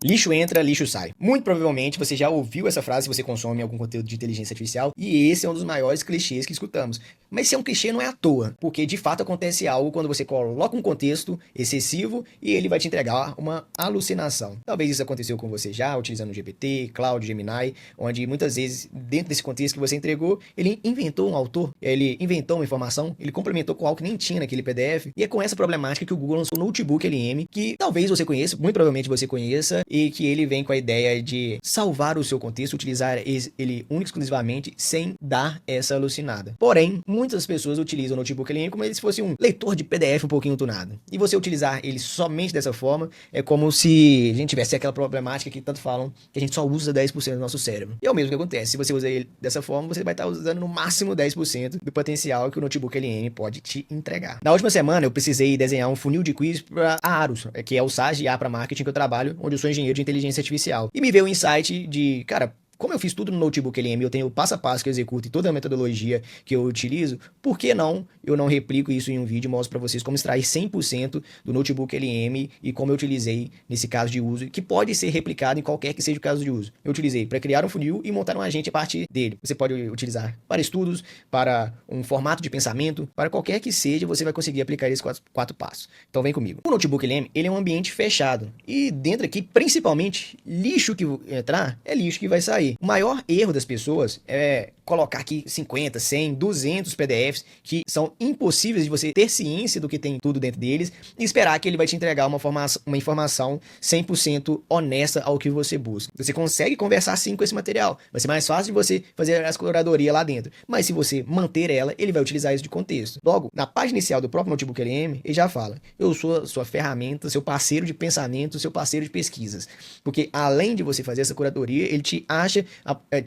Lixo entra, lixo sai. Muito provavelmente você já ouviu essa frase se você consome algum conteúdo de inteligência artificial, e esse é um dos maiores clichês que escutamos. Mas se é um clichê, não é à toa, porque de fato acontece algo quando você coloca um contexto excessivo e ele vai te entregar uma alucinação. Talvez isso aconteceu com você já, utilizando o GPT, Claude, Gemini, onde muitas vezes, dentro desse contexto que você entregou, ele inventou um autor, ele inventou uma informação, ele complementou com algo que nem tinha naquele PDF, e é com essa problemática que o Google lançou o Notebook LM, que talvez você conheça, muito provavelmente você conheça, e que ele vem com a ideia de salvar o seu contexto, utilizar ele único e exclusivamente sem dar essa alucinada. Porém, muitas pessoas utilizam o Notebook LM como se fosse um leitor de PDF um pouquinho tunado. E você utilizar ele somente dessa forma é como se a gente tivesse aquela problemática que tanto falam que a gente só usa 10% do nosso cérebro. E é o mesmo que acontece. Se você usa ele dessa forma, você vai estar usando no máximo 10% do potencial que o Notebook LM pode te entregar. Na última semana, eu precisei desenhar um funil de quiz para a Arus, que é o SaaS de IA para marketing que eu trabalho, onde eu sou engenheiro de inteligência artificial. E me veio o insight de, cara, como eu fiz tudo no Notebook LM, eu tenho o passo a passo que eu executo e toda a metodologia que eu utilizo, por que não eu não replico isso em um vídeo e mostro para vocês como extrair 100% do Notebook LM e como eu utilizei nesse caso de uso, que pode ser replicado em qualquer que seja o caso de uso. Eu utilizei para criar um funil e montar um agente a partir dele. Você pode utilizar para estudos, para um formato de pensamento, para qualquer que seja, você vai conseguir aplicar esses quatro passos. Então vem comigo. O Notebook LM, ele é um ambiente fechado e dentro aqui, principalmente, lixo que entrar é lixo que vai sair. O maior erro das pessoas é colocar aqui 50, 100, 200 PDFs que são impossíveis de você ter ciência do que tem tudo dentro deles e esperar que ele vai te entregar uma informação 100% honesta ao que você busca. Você consegue conversar sim com esse material, vai ser mais fácil de você fazer a exploradoria lá dentro, mas se você manter ela, ele vai utilizar isso de contexto. Logo, na página inicial do próprio Notebook LM, ele já fala: eu sou a sua ferramenta, seu parceiro de pensamento, seu parceiro de pesquisas, porque além de você fazer essa curadoria, ele te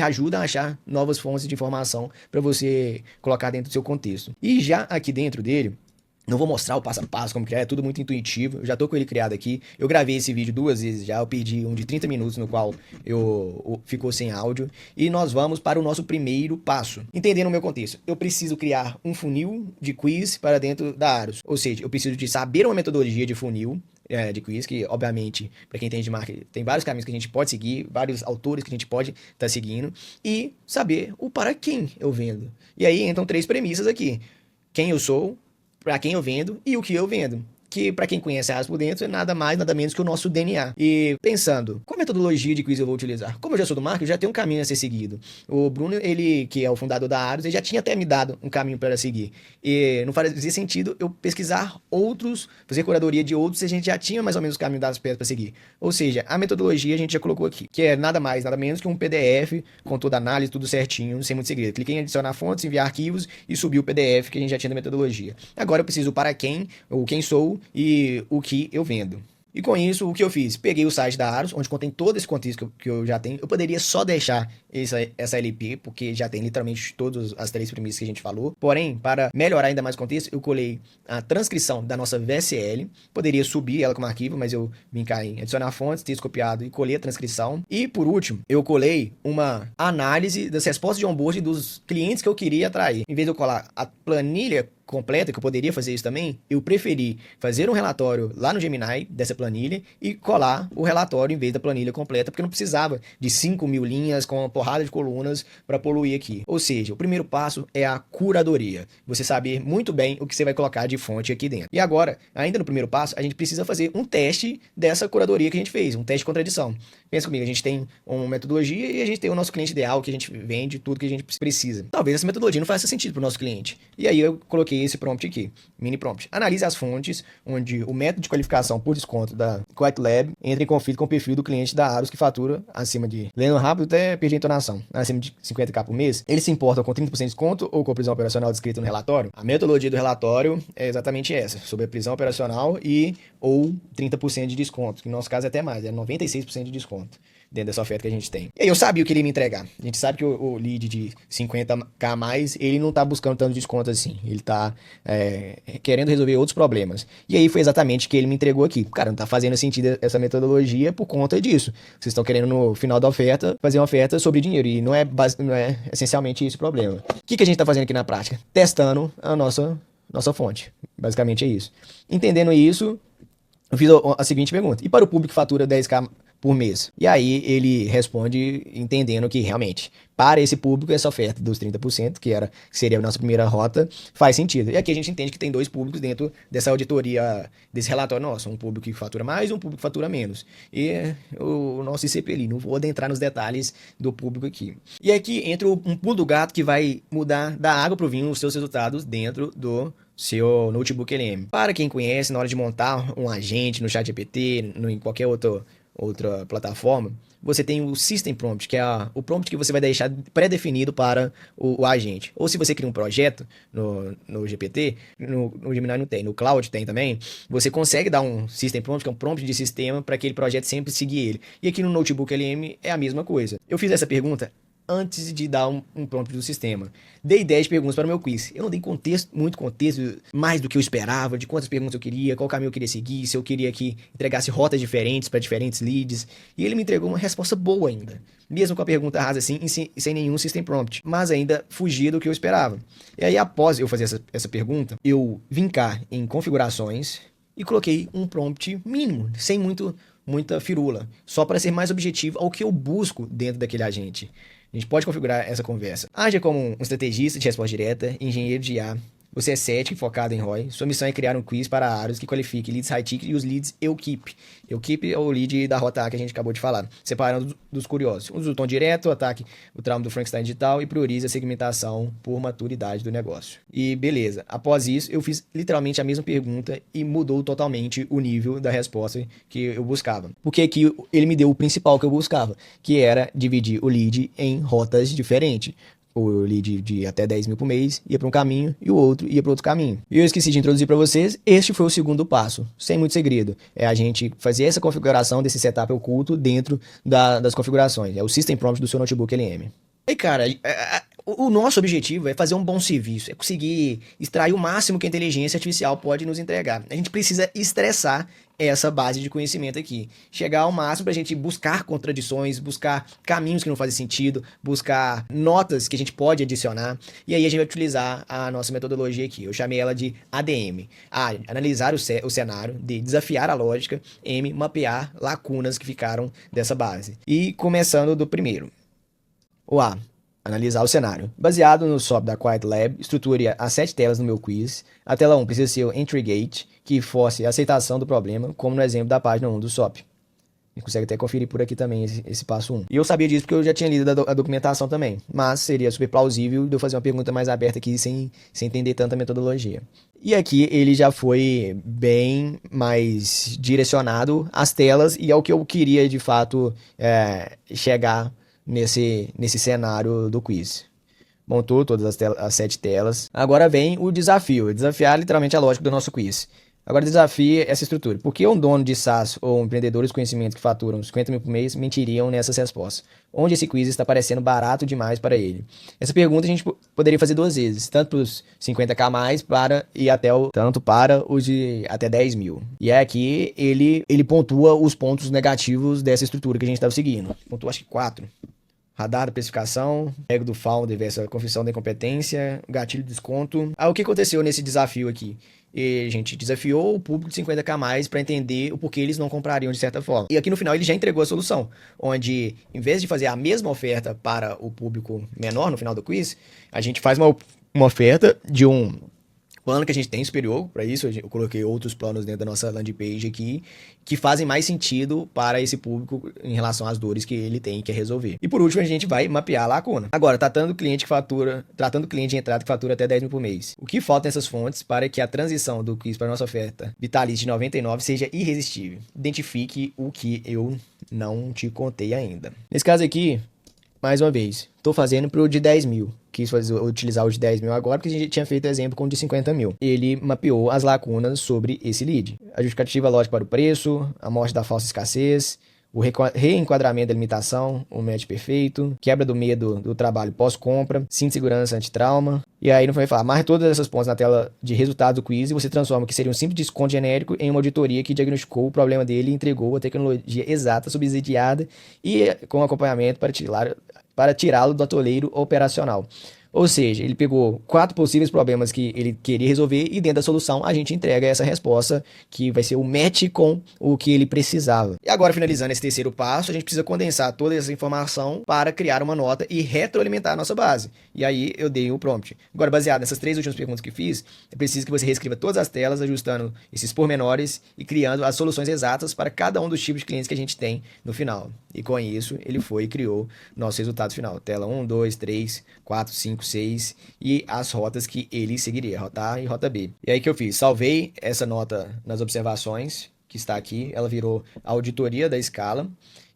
ajuda a achar novas fontes de informação para você colocar dentro do seu contexto. E já aqui dentro dele, não vou mostrar o passo a passo como que é tudo muito intuitivo, eu já tô com ele criado aqui, eu gravei esse vídeo 2 vezes já, eu perdi um de 30 minutos no qual ficou sem áudio, e nós vamos para o nosso primeiro passo. Entendendo o meu contexto, eu preciso criar um funil de quiz para dentro da Arus, ou seja, eu preciso de saber uma metodologia de funil, de quiz, que obviamente, para quem entende de marketing, tem vários caminhos que a gente pode seguir, vários autores que a gente pode estar seguindo, e saber o para quem eu vendo. E aí entram 3 premissas aqui: quem eu sou, para quem eu vendo e o que eu vendo. Que para quem conhece a Arus por dentro é nada mais, nada menos que o nosso DNA. E pensando, qual metodologia de quiz eu vou utilizar? Como eu já sou do marketing, já tem um caminho a ser seguido. O Bruno, ele que é o fundador da Arus, ele já tinha até me dado um caminho para seguir. E não fazia sentido eu pesquisar outros, fazer curadoria de outros, se a gente já tinha mais ou menos o caminho das pedras para seguir. Ou seja, a metodologia a gente já colocou aqui, que é nada mais, nada menos que um PDF com toda a análise, tudo certinho, sem muito segredo. Cliquei em adicionar fontes, enviar arquivos e subir o PDF que a gente já tinha da metodologia. Agora eu preciso para quem, ou quem sou, e o que eu vendo. E com isso, o que eu fiz? Peguei o site da Arus, onde contém todo esse contexto que eu já tenho. Eu poderia só deixar essa LP, porque já tem literalmente todas as 3 premissas que a gente falou. Porém, para melhorar ainda mais o contexto, eu colei a transcrição da nossa VSL. Poderia subir ela como arquivo, mas eu vim cá em adicionar fontes, texto copiado e colei a transcrição. E, por último, eu colei uma análise das respostas de onboard dos clientes que eu queria atrair. Em vez de eu colar a planilha completa, que eu poderia fazer isso também, eu preferi fazer um relatório lá no Gemini dessa planilha e colar o relatório em vez da planilha completa, porque eu não precisava de 5.000 linhas com uma porrada de colunas para poluir aqui. Ou seja, o primeiro passo é a curadoria. Você saber muito bem o que você vai colocar de fonte aqui dentro. E agora, ainda no primeiro passo, a gente precisa fazer um teste dessa curadoria que a gente fez, um teste de contradição. Pensa comigo, a gente tem uma metodologia e a gente tem o nosso cliente ideal, que a gente vende tudo que a gente precisa. Talvez essa metodologia não faça sentido para o nosso cliente. E aí eu coloquei esse prompt aqui, mini prompt. Analise as fontes onde o método de qualificação por desconto da Quiet Lab entra em conflito com o perfil do cliente da Arus que fatura acima de, lendo rápido até perdi a entonação, acima de 50k por mês. Eles se importam com 30% de desconto ou com a prisão operacional descrita no relatório? A metodologia do relatório é exatamente essa, sobre a prisão operacional e ou 30% de desconto, que no nosso caso é até mais, é 96% de desconto dentro dessa oferta que a gente tem. E aí eu sabia o que ele ia me entregar. A gente sabe que o lead de 50k a mais, ele não tá buscando tanto desconto assim. Ele tá querendo resolver outros problemas. E aí foi exatamente o que ele me entregou aqui. Cara, não tá fazendo sentido essa metodologia por conta disso. Vocês estão querendo no final da oferta fazer uma oferta sobre dinheiro. E não é essencialmente esse o problema. O que a gente tá fazendo aqui na prática? Testando a nossa fonte. Basicamente é isso. Entendendo isso, eu fiz a seguinte pergunta. E para o público que fatura 10k por mês. E aí ele responde entendendo que realmente, para esse público, essa oferta dos 30%, que seria a nossa primeira rota, faz sentido. E aqui a gente entende que tem dois públicos dentro dessa auditoria, desse relatório nosso, um público que fatura mais e um público que fatura menos. E o nosso ICP ali, não vou adentrar nos detalhes do público aqui. E aqui entra um pulo do gato que vai mudar da água para o vinho os seus resultados dentro do seu notebook LM. Para quem conhece, na hora de montar um agente no ChatGPT, em qualquer outra plataforma, você tem o System Prompt, que é o prompt que você vai deixar pré-definido para o agente. Ou se você cria um projeto no GPT, no Gemini não tem, no Cloud tem também, você consegue dar um System Prompt, que é um prompt de sistema, para aquele projeto sempre seguir ele. E aqui no Notebook LM é a mesma coisa. Eu fiz essa pergunta antes de dar um prompt do sistema. Dei 10 perguntas para o meu quiz. Eu não dei muito contexto, mais do que eu esperava, de quantas perguntas eu queria, qual caminho eu queria seguir, se eu queria que entregasse rotas diferentes para diferentes leads. E ele me entregou uma resposta boa ainda. Mesmo com a pergunta rasa assim, sem nenhum system prompt. Mas ainda fugia do que eu esperava. E aí, após eu fazer essa pergunta, eu vim cá em configurações e coloquei um prompt mínimo, sem muita firula. Só para ser mais objetivo ao que eu busco dentro daquele agente. A gente pode configurar essa conversa. Haja como um estrategista de resposta direta, engenheiro de IA. Você é cético e focado em ROI. Sua missão é criar um quiz para áreas que qualifique leads high ticket e os leads eu keep. Eu keep é o lead da rota A que a gente acabou de falar, separando dos curiosos. Usa o tom direto, ataque o trauma do Frankenstein digital e prioriza a segmentação por maturidade do negócio. E beleza, após isso eu fiz literalmente a mesma pergunta e mudou totalmente o nível da resposta que eu buscava. Porque aqui ele me deu o principal que eu buscava, que era dividir o lead em rotas diferentes. O lead de até 10 mil por mês ia para um caminho e o outro ia para outro caminho. E eu esqueci de introduzir para vocês, este foi o segundo passo, sem muito segredo. É a gente fazer essa configuração desse setup oculto dentro das configurações. É o System Prompt do seu notebook LM. E cara, o nosso objetivo é fazer um bom serviço, é conseguir extrair o máximo que a inteligência artificial pode nos entregar. A gente precisa estressar essa base de conhecimento aqui. Chegar ao máximo para a gente buscar contradições, buscar caminhos que não fazem sentido, buscar notas que a gente pode adicionar. E aí a gente vai utilizar a nossa metodologia aqui. Eu chamei ela de ADM. A, analisar o cenário, D, desafiar a lógica, M, mapear lacunas que ficaram dessa base. E começando do primeiro. O A, analisar o cenário. Baseado no SOP da Quiet Lab, estruture as 7 telas no meu quiz. A tela 1 precisa ser o Entry Gate, que force a aceitação do problema, como no exemplo da página 1 do SOP. A gente consegue até conferir por aqui também esse passo 1. E eu sabia disso porque eu já tinha lido a documentação também. Mas seria super plausível de eu fazer uma pergunta mais aberta aqui sem entender tanta metodologia. E aqui ele já foi bem mais direcionado às telas e ao que eu queria de fato chegar nesse cenário do quiz. Montou todas as 7 telas. Agora vem o desafio. Desafiar literalmente a lógica do nosso quiz. Agora desafie essa estrutura. Por que um dono de SaaS ou empreendedores de conhecimento que faturam 50 mil por mês mentiriam nessas respostas? Onde esse quiz está parecendo barato demais para ele? Essa pergunta a gente poderia fazer 2 vezes. Tanto para os 50k mais tanto para os de até 10 mil. E é aqui ele pontua os pontos negativos dessa estrutura que a gente estava seguindo. Pontua acho que 4. Radar da precificação, ego do founder versus a confissão da incompetência, gatilho de desconto. O que aconteceu nesse desafio aqui? E a gente desafiou o público de 50k mais para entender o porquê eles não comprariam de certa forma. E aqui no final ele já entregou a solução, onde em vez de fazer a mesma oferta para o público menor no final do quiz, a gente faz uma oferta de um plano que a gente tem superior para isso. Eu coloquei outros planos dentro da nossa landing page aqui que fazem mais sentido para esse público em relação às dores que ele tem que resolver. E por último, a gente vai mapear a lacuna. Agora, tratando o cliente de entrada que fatura até 10 mil por mês. O que falta nessas fontes para que a transição do quiz para a nossa oferta vitalícia de 99 seja irresistível? Identifique o que eu não te contei ainda. Nesse caso aqui, mais uma vez, estou fazendo para o de 10 mil. Quis utilizar o de 10 mil agora, porque a gente tinha feito exemplo com o de 50 mil. Ele mapeou as lacunas sobre esse lead. A justificativa lógica para o preço, a morte da falsa escassez, o reenquadramento da limitação, o match perfeito, quebra do medo do trabalho pós-compra, cinto de segurança anti-trauma. E aí não vai falar, marque todas essas pontas na tela de resultado do quiz e você transforma o que seria um simples desconto genérico em uma auditoria que diagnosticou o problema dele e entregou a tecnologia exata, subsidiada e com acompanhamento para tirá-lo do atoleiro operacional. Ou seja, ele pegou 4 possíveis problemas que ele queria resolver e dentro da solução a gente entrega essa resposta que vai ser o match com o que ele precisava. E agora, finalizando esse terceiro passo, a gente precisa condensar toda essa informação para criar uma nota e retroalimentar a nossa base. E aí eu dei o prompt. Agora, baseado nessas 3 últimas perguntas que fiz, é preciso que você reescreva todas as telas, ajustando esses pormenores e criando as soluções exatas para cada um dos tipos de clientes que a gente tem no final. E com isso, ele foi e criou nosso resultado final. Tela 1, 2, 3, 4, 5, 6 e as rotas que ele seguiria, rota A e rota B. E aí que eu fiz? Salvei essa nota nas observações, que está aqui, ela virou a auditoria da escala.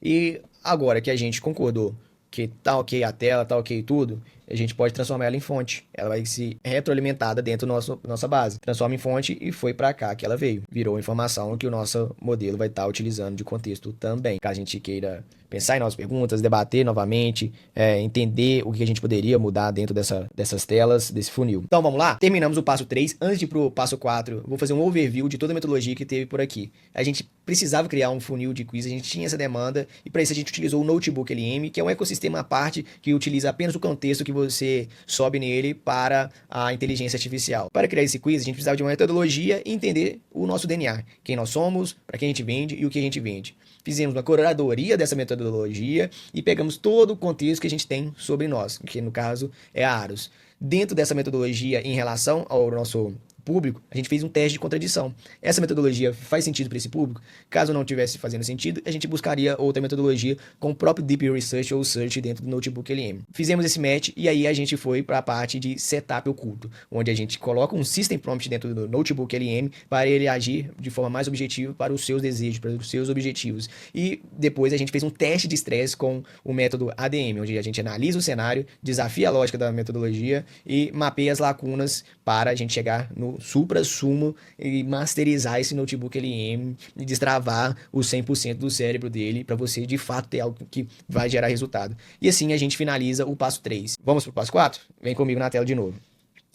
E agora que a gente concordou que tá ok a tela, tá ok tudo, a gente pode transformar ela em fonte. Ela vai se retroalimentada dentro da nossa base. Transforma em fonte e foi para cá que ela veio. Virou informação que o nosso modelo vai estar utilizando de contexto também. Caso a gente queira pensar em novas perguntas, debater novamente, entender o que a gente poderia mudar dentro dessas telas, desse funil. Então vamos lá? Terminamos o passo 3. Antes de ir pro passo 4, vou fazer um overview de toda a metodologia que teve por aqui. A gente precisava criar um funil de quiz, a gente tinha essa demanda e para isso a gente utilizou o Notebook LM, que é um ecossistema à parte que utiliza apenas o contexto que você sobe nele para a inteligência artificial. Para criar esse quiz, a gente precisava de uma metodologia e entender o nosso DNA, quem nós somos, para quem a gente vende e o que a gente vende. Fizemos uma curadoria dessa metodologia e pegamos todo o contexto que a gente tem sobre nós, que no caso é a Aros. Dentro dessa metodologia, em relação ao nosso público, a gente fez um teste de contradição. Essa metodologia faz sentido para esse público? Caso não tivesse fazendo sentido, a gente buscaria outra metodologia com o próprio Deep Research ou Search dentro do Notebook LM. Fizemos esse match e aí a gente foi para a parte de setup oculto, onde a gente coloca um System Prompt dentro do Notebook LM para ele agir de forma mais objetiva para os seus desejos, para os seus objetivos. E depois a gente fez um teste de estresse com o método ADM, onde a gente analisa o cenário, desafia a lógica da metodologia e mapeia as lacunas para a gente chegar no supra-sumo e masterizar esse Notebook LM e destravar os 100% do cérebro dele para você de fato ter algo que vai gerar resultado. E assim a gente finaliza o passo 3. Vamos para o passo 4? Vem comigo na tela de novo.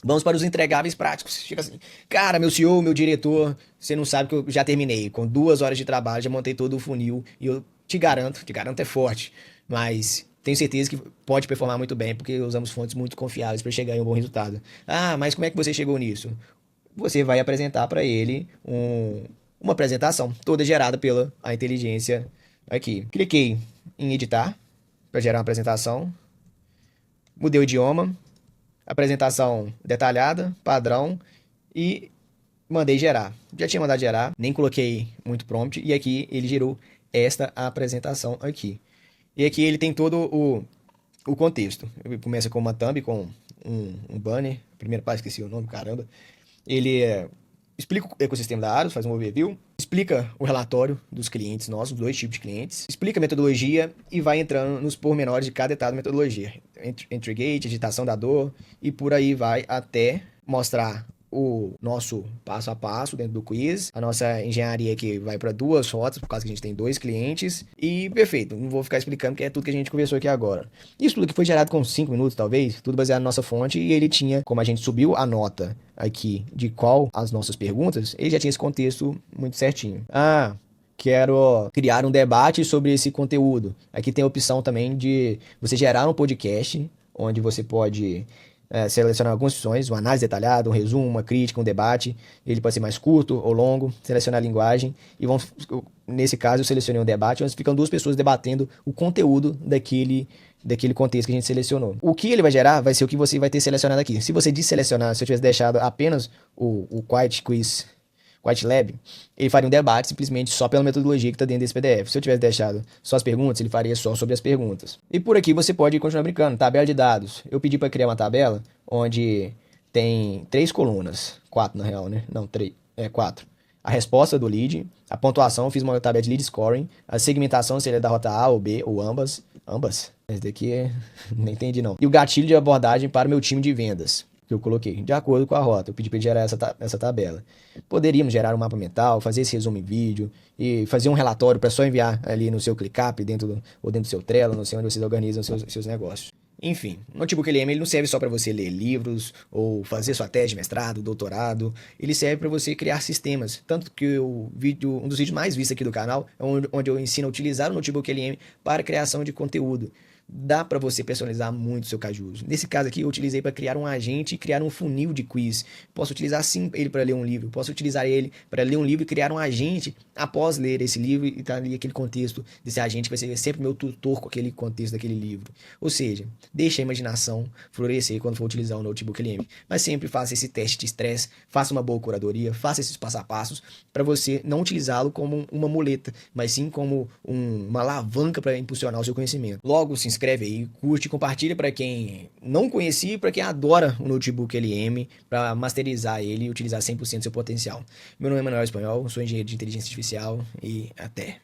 Vamos para os entregáveis práticos. Chega assim, cara, meu CEO, meu diretor, você não sabe que eu já terminei. Com 2 horas de trabalho, já montei todo o funil e eu te garanto é forte, mas tenho certeza que pode performar muito bem, porque usamos fontes muito confiáveis para chegar em um bom resultado. Ah, mas como é que você chegou nisso? Você vai apresentar para ele uma apresentação toda gerada pela a inteligência aqui. Cliquei em editar para gerar uma apresentação. Mudei o idioma, apresentação detalhada, padrão e mandei gerar. Já tinha mandado gerar, nem coloquei muito prompt e aqui ele gerou esta apresentação aqui. E aqui ele tem todo o contexto. Ele começa com uma thumb, com um banner. Primeira página, esqueci o nome, caramba. Ele explica o ecossistema da Aros, faz um overview, explica o relatório dos clientes nossos, 2 tipos de clientes, explica a metodologia e vai entrando nos pormenores de cada etapa da metodologia. Entry gate, digitação da dor e por aí vai até mostrar o nosso passo a passo dentro do quiz, a nossa engenharia que vai para 2 rotas, por causa que a gente tem 2 clientes, e perfeito, não vou ficar explicando porque é tudo que a gente conversou aqui agora. Isso tudo que foi gerado com 5 minutos, talvez, tudo baseado na nossa fonte, e ele tinha, como a gente subiu a nota aqui de qual as nossas perguntas, ele já tinha esse contexto muito certinho. Quero criar um debate sobre esse conteúdo. Aqui tem a opção também de você gerar um podcast, onde você pode selecionar algumas opções, uma análise detalhada, um resumo, uma crítica, um debate. Ele pode ser mais curto ou longo, selecionar a linguagem. E nesse caso eu selecionei um debate, onde ficam 2 pessoas debatendo o conteúdo daquele contexto que a gente selecionou. O que ele vai gerar vai ser o que você vai ter selecionado aqui. Se você desselecionar, se eu tivesse deixado apenas o Quiet Quiz, Quiet Lab, ele faria um debate simplesmente só pela metodologia que está dentro desse PDF. Se eu tivesse deixado só as perguntas, ele faria só sobre as perguntas. E por aqui você pode continuar brincando. Tabela de dados. Eu pedi para criar uma tabela onde tem 3 colunas. 4 na real, né? Não, 3. 4. A resposta do lead, a pontuação, eu fiz uma tabela de lead scoring, a segmentação seria da rota A ou B, ou ambas. Ambas? Esse daqui nem entendi não. E o gatilho de abordagem para o meu time de vendas, que eu coloquei, de acordo com a rota. Eu pedi para ele gerar essa tabela. Poderíamos gerar um mapa mental, fazer esse resumo em vídeo e fazer um relatório para só enviar ali no seu ClickUp ou dentro do seu Trello, não sei onde vocês organizam seus negócios. Enfim, o Notebook LM ele não serve só para você ler livros ou fazer sua tese de mestrado, doutorado. Ele serve para você criar sistemas. Tanto que um dos vídeos mais vistos aqui do canal é onde eu ensino a utilizar o Notebook LM para a criação de conteúdo. dá para você personalizar muito o seu Cajus. Nesse caso aqui, eu utilizei para criar um agente e criar um funil de quiz. Posso utilizar sim ele para ler um livro, posso utilizar ele para ler um livro e criar um agente após ler esse livro e tá ali aquele contexto desse agente que vai ser sempre meu tutor com aquele contexto daquele livro. Ou seja, deixe a imaginação florescer quando for utilizar o Notebook LM. Mas sempre faça esse teste de estresse, faça uma boa curadoria, faça esses passo a passos para você não utilizá-lo como uma muleta, mas sim como uma alavanca para impulsionar o seu conhecimento. Logo, se inscreve aí, curte, compartilha para quem não conhecia e para quem adora o Notebook LM, para masterizar ele e utilizar 100% do seu potencial. Meu nome é Manuel Espanhol, sou engenheiro de inteligência artificial e até!